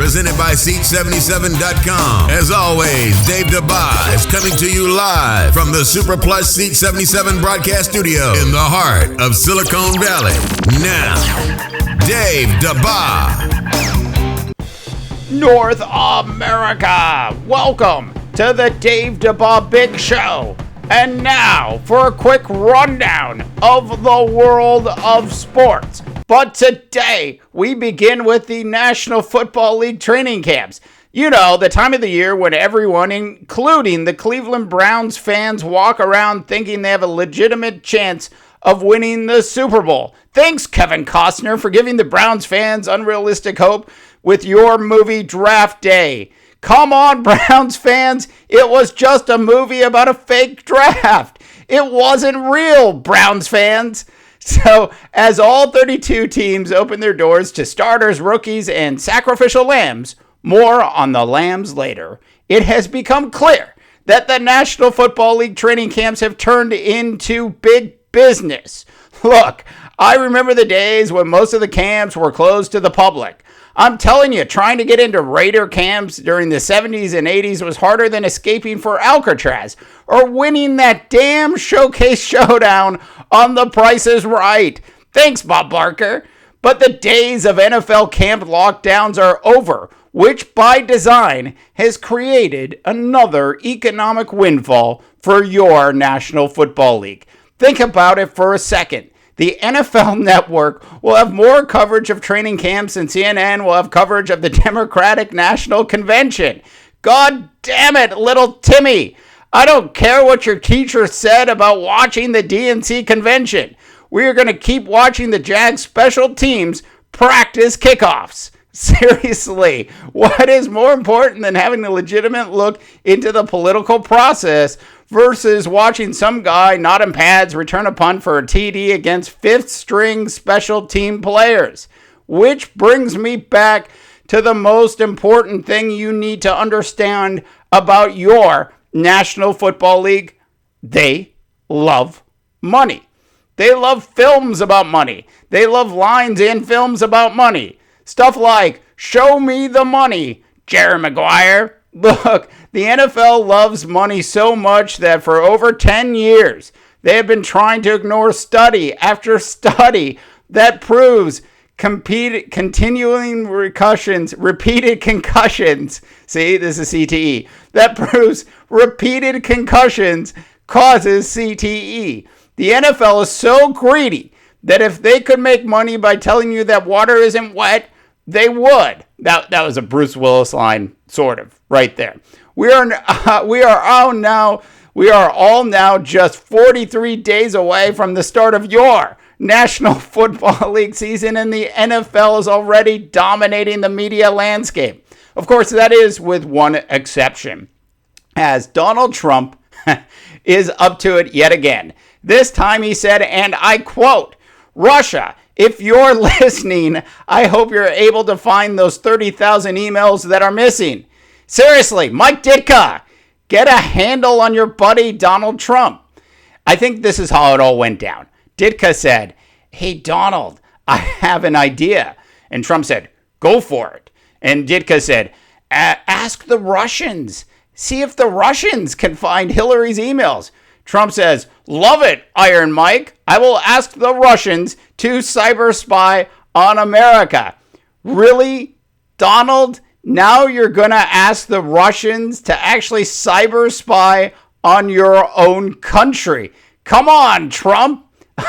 presented by Seat77.com. As always, Dave Dabbah is coming to you live from the Super Plus Seat 77 broadcast studio in the heart of Silicon Valley. Now, Dave Dabbah. North America, welcome to the Dave Dabbah Big Show. And now for a quick rundown of the world of sports. But today we begin with the National Football League training camps. You know, the time of the year when everyone, including the Cleveland Browns fans, walk around thinking they have a legitimate chance of winning the Super Bowl. Thanks, Kevin Costner, for giving the Browns fans unrealistic hope with your movie Draft Day. Come on, Browns fans. It was just a movie about a fake draft. It wasn't real, Browns fans. So, as all 32 teams open their doors to starters, rookies, and sacrificial lambs, more on the lambs later, it has become clear that the National Football League training camps have turned into big business. Look, I remember the days when most of the camps were closed to the public. I'm telling you, trying to get into Raider camps during the 70s and 80s was harder than escaping for Alcatraz or winning that damn showcase showdown on The Price is Right. Thanks, Bob Barker. But the days of NFL camp lockdowns are over, which by design has created another economic windfall for your National Football League. Think about it for a second. The NFL Network will have more coverage of training camps than CNN will have coverage of the Democratic National Convention. God damn it, little Timmy. I don't care what your teacher said about watching the DNC convention. We are going to keep watching the Jags special teams practice kickoffs. Seriously, what is more important than having a legitimate look into the political process versus watching some guy not in pads return a punt for a TD against fifth-string special team players? Which brings me back to the most important thing you need to understand about your National Football League. They love money. They love films about money. They love lines in films about money. Stuff like, show me the money, Jerry Maguire. Look, the NFL loves money so much that for over 10 years, they have been trying to ignore study after study that proves repeated concussions. See, this is CTE. That proves repeated concussions causes CTE. The NFL is so greedy that if they could make money by telling you that water isn't wet, they would. That was a Bruce Willis line, sort of, right there. We are all now just 43 days away from the start of your National Football League season, and the NFL is already dominating the media landscape. Of course, that is with one exception, as Donald Trump is up to it yet again. This time he said, and I quote, "Russia, if you're listening, I hope you're able to find those 30,000 emails that are missing." Seriously, Mike Ditka, get a handle on your buddy Donald Trump. I think this is how it all went down. Ditka said, "Hey, Donald, I have an idea." And Trump said, "Go for it." And Ditka said, "Ask the Russians. See if the Russians can find Hillary's emails." Trump says, "Love it, Iron Mike. I will ask the Russians to cyber spy on America." Really, Donald? Now you're going to ask the Russians to actually cyber spy on your own country? Come on, Trump.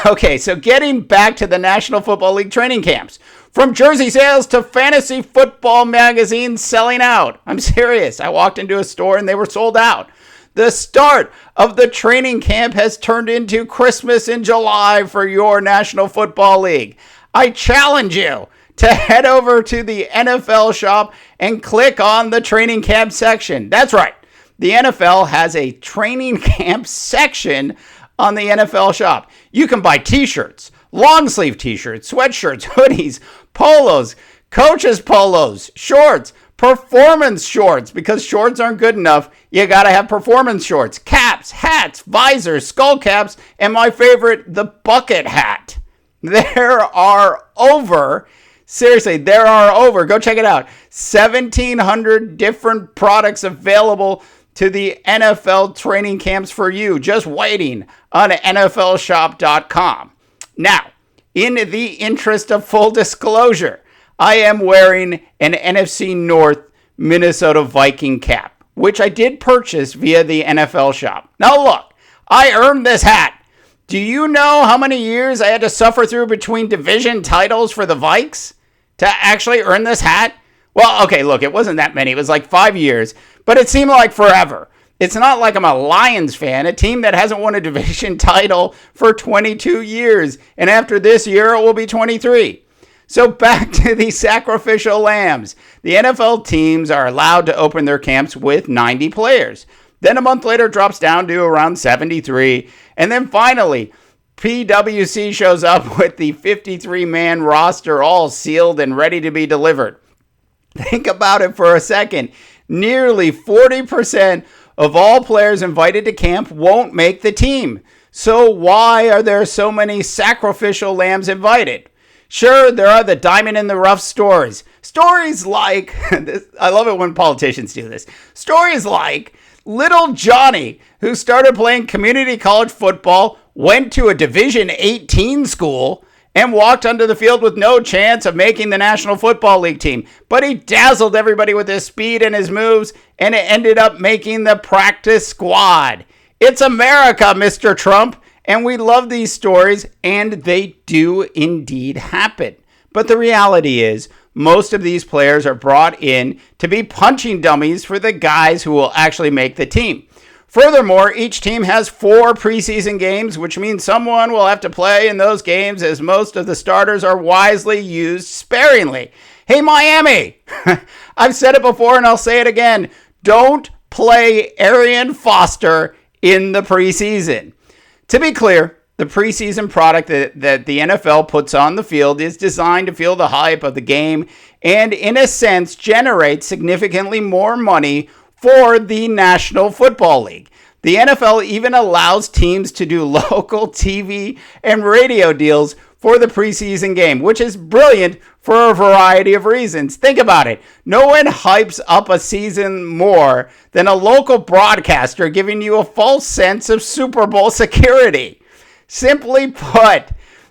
Okay, so getting back to the National Football League training camps. From jersey sales to fantasy football magazines selling out. I'm serious. I walked into a store and they were sold out. The start of the training camp has turned into Christmas in July for your National Football League. I challenge you to head over to the NFL shop and click on the training camp section. That's right. The NFL has a training camp section on the NFL shop. You can buy t-shirts, long sleeve t-shirts, sweatshirts, hoodies, polos, coaches polos, shorts, performance shorts, because shorts aren't good enough. You got to have performance shorts, caps, hats, visors, skull caps, and my favorite, the bucket hat. There are over Seriously, there are go check it out, 1,700 different products available to the NFL training camps for you, just waiting on NFLshop.com. Now, in the interest of full disclosure, I am wearing an NFC North Minnesota Viking cap, which I did purchase via the NFL shop. Now look, I earned this hat. Do you know how many years I had to suffer through between division titles for the Vikes to actually earn this hat? Well, okay, look, it wasn't that many. It was like 5 years, but it seemed like forever. It's not like I'm a Lions fan, a team that hasn't won a division title for 22 years. And after this year, it will be 23. So back to the sacrificial lambs. The NFL teams are allowed to open their camps with 90 players. Then a month later, it drops down to around 73. And then finally, PwC shows up with the 53-man roster all sealed and ready to be delivered. Think about it for a second. Nearly 40% of all players invited to camp won't make the team. So why are there so many sacrificial lambs invited? Sure, there are the diamond in the rough stories. Stories like, I love it when politicians do this. Stories like little Johnny, who started playing community college football, went to a Division 18 school, and walked onto the field with no chance of making the National Football League team. But he dazzled everybody with his speed and his moves, and it ended up making the practice squad. It's America, Mr. Trump, and we love these stories, and they do indeed happen. But the reality is, most of these players are brought in to be punching dummies for the guys who will actually make the team. Furthermore, each team has 4 preseason games, which means someone will have to play in those games, as most of the starters are wisely used sparingly. Hey, Miami! I've said it before and I'll say it again. Don't play Arian Foster in the preseason. To be clear, the preseason product that the NFL puts on the field is designed to feel the hype of the game and, in a sense, generate significantly more money for the National Football League. The NFL even allows teams to do local TV and radio deals for the preseason game, which is brilliant for a variety of reasons. Think about it. No one hypes up a season more than a local broadcaster giving you a false sense of Super Bowl security. Simply put,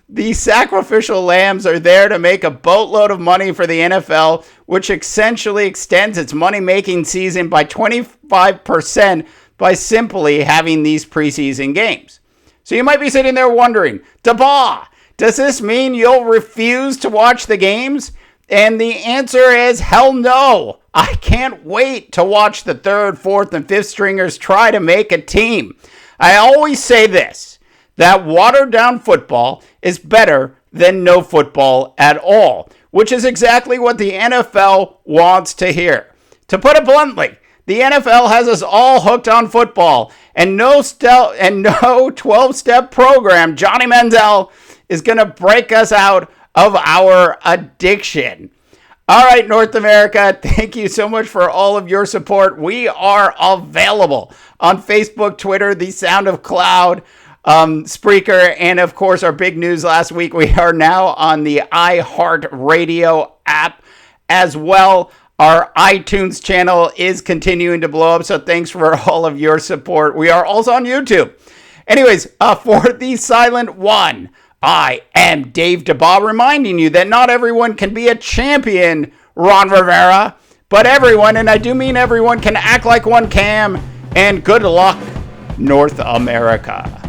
the sacrificial lambs are there to make a boatload of money for the NFL, which essentially extends its money-making season by 25% by simply having these preseason games. So you might be sitting there wondering, Dabbah, does this mean you'll refuse to watch the games? And the answer is hell no. I can't wait to watch the 3rd, 4th, and 5th stringers try to make a team. I always say this, that watered-down football is better than no football at all, which is exactly what the NFL wants to hear. To put it bluntly, the NFL has us all hooked on football, and no 12-step program, Johnny Manziel, is going to break us out of our addiction. All right, North America, thank you so much for all of your support. We are available on Facebook, Twitter, The Sound of Cloud, Spreaker, and of course, our big news last week, we are now on the iHeartRadio app as well. Our iTunes channel is continuing to blow up, so thanks for all of your support. We are also on YouTube. Anyways, for the silent one, I am Dave Dabbah, reminding you that not everyone can be a champion, Ron Rivera, but everyone, and I do mean everyone, can act like one can, and good luck, North America.